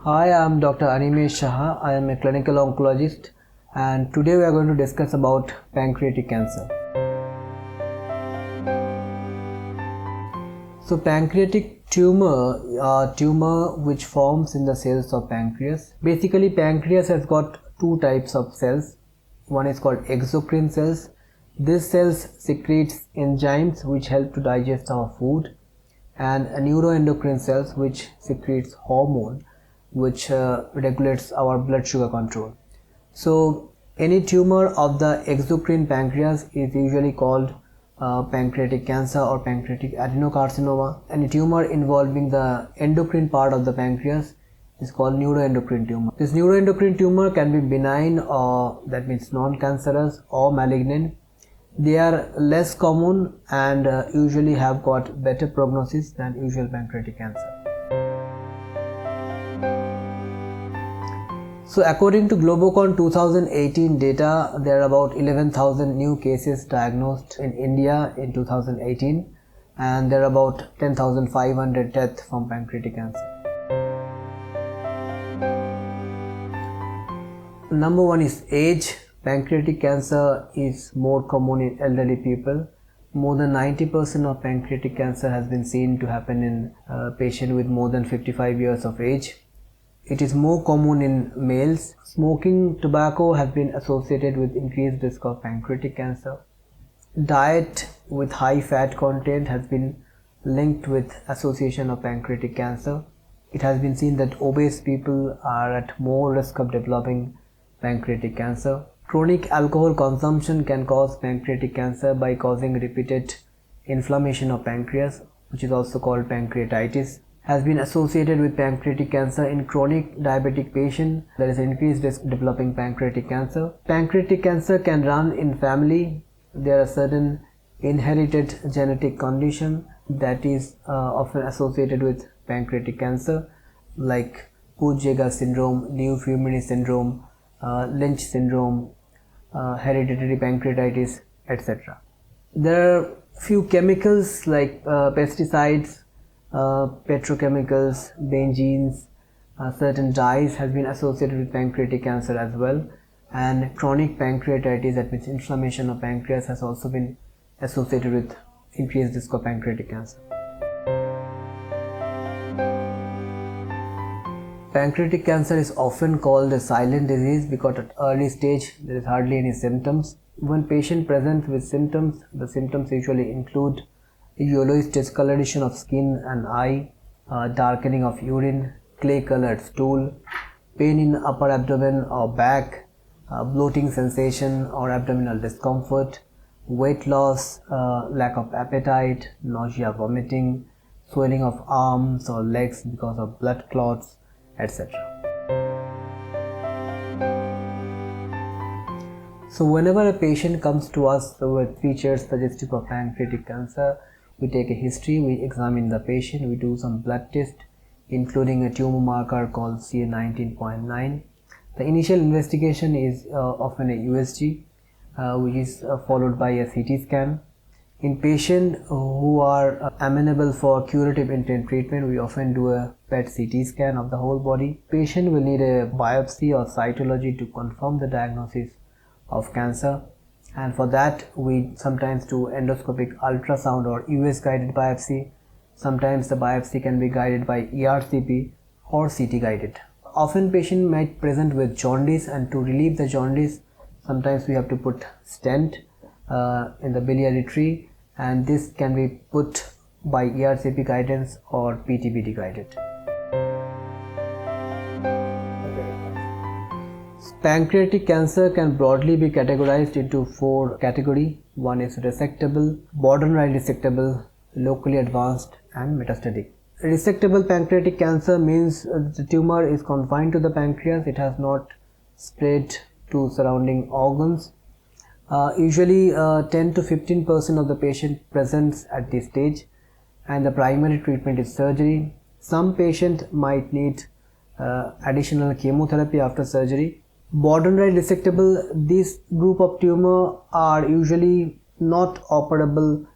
Hi, I'm Dr. Animesh Shah. I am a clinical oncologist, and today we are going to discuss about pancreatic cancer. So pancreatic tumor which forms in the cells of pancreas. Basically, pancreas has got two types of cells. One is called exocrine cells. These cells secretes enzymes which help to digest our food, and neuroendocrine cells which secretes hormone which regulates our blood sugar control. So any tumor of the exocrine pancreas is usually called pancreatic cancer or pancreatic adenocarcinoma. Any tumor involving the endocrine part of the pancreas is called neuroendocrine tumor. This neuroendocrine tumor can be benign, or that means non-cancerous, or malignant. They are less common and usually have got better prognosis than usual pancreatic cancer. So according to Globocon 2018 data, there are about 11,000 new cases diagnosed in India in 2018, and there are about 10,500 deaths from pancreatic cancer. Number one is age. Pancreatic cancer is more common in elderly people. More than 90% of pancreatic cancer has been seen to happen in patients with more than 55 years of age. It is more common in males. Smoking tobacco has been associated with increased risk of pancreatic cancer. Diet with high fat content has been linked with association of pancreatic cancer. It has been seen that obese people are at more risk of developing pancreatic cancer. Chronic alcohol consumption can cause pancreatic cancer by causing repeated inflammation of pancreas, which is also called pancreatitis. Has been associated with pancreatic cancer in chronic diabetic patient. There is increased risk of developing pancreatic cancer. Pancreatic cancer can run in family. There are certain inherited genetic condition that is often associated with pancreatic cancer, like Peutz-Jeghers syndrome, Neufumini syndrome, Lynch syndrome, hereditary pancreatitis, etc. There are few chemicals like pesticides, petrochemicals, benzenes, certain dyes has been associated with pancreatic cancer as well, and chronic pancreatitis, that means inflammation of pancreas, has also been associated with increased risk of pancreatic cancer. Pancreatic cancer is often called a silent disease because at early stage there is hardly any symptoms. When patient presents with symptoms, the symptoms usually include yellowish discoloration of skin and eye, darkening of urine, clay colored stool, pain in upper abdomen or back, bloating sensation or abdominal discomfort, weight loss, lack of appetite, nausea, vomiting, swelling of arms or legs because of blood clots, etc. So whenever a patient comes to us with features suggestive of pancreatic cancer, we take a history, we examine the patient, we do some blood test, including a tumor marker called CA19.9. The initial investigation is often a USG, which is followed by a CT scan. In patients who are amenable for curative intent treatment, we often do a PET CT scan of the whole body. Patient will need a biopsy or cytology to confirm the diagnosis of cancer, and for that we sometimes do endoscopic ultrasound or US guided biopsy. Sometimes the biopsy can be guided by ERCP or CT guided. Often patient might present with jaundice, and to relieve the jaundice sometimes we have to put stent in the biliary tree, and this can be put by ERCP guidance or PTBD guided. Pancreatic cancer can broadly be categorized into four categories. One is resectable, borderline resectable, locally advanced, and metastatic. Resectable pancreatic cancer means the tumor is confined to the pancreas, it has not spread to surrounding organs. Usually 10 to 15% of the patient presents at this stage, and the primary treatment is surgery. Some patients might need additional chemotherapy after surgery. Borderline resectable, this group of tumor are usually not operable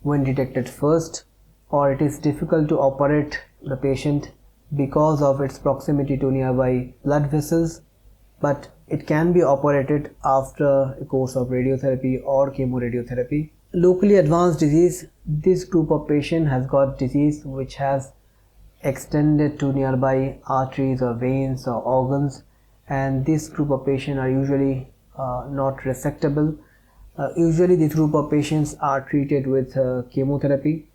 when detected first, or it is difficult to operate the patient because of its proximity to nearby blood vessels, but it can be operated after a course of radiotherapy or chemoradiotherapy. Locally advanced disease, this group of patient has got disease which has extended to nearby arteries or veins or organs, and this group of patients are usually not resectable. Usually this group of patients are treated with chemotherapy.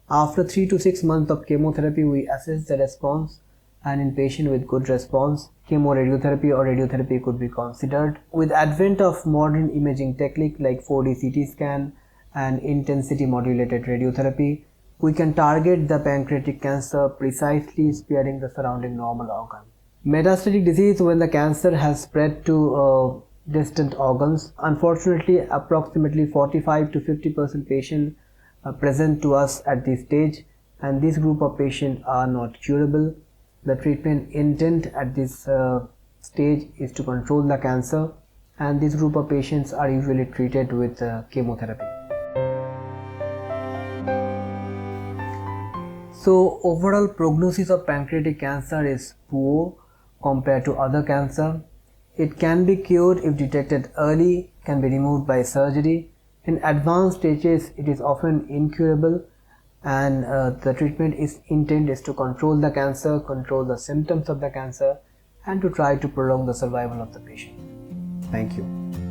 After 3 to 6 months of chemotherapy, we assess the response, and in patient with good response, chemoradiotherapy or radiotherapy could be considered. With advent of modern imaging technique like 4D CT scan and intensity modulated radiotherapy, we can target the pancreatic cancer precisely, sparing the surrounding normal organ. Metastatic disease, when the cancer has spread to distant organs. Unfortunately, approximately 45 to 50% patients present to us at this stage, and this group of patients are not curable. The treatment intent at this stage is to control the cancer, and this group of patients are usually treated with chemotherapy. So overall prognosis of pancreatic cancer is poor compared to other cancer. It can be cured if detected early, can be removed by surgery. In advanced stages, it is often incurable, and the treatment intent is to control the cancer, control the symptoms of the cancer, and to try to prolong the survival of the patient. Thank you.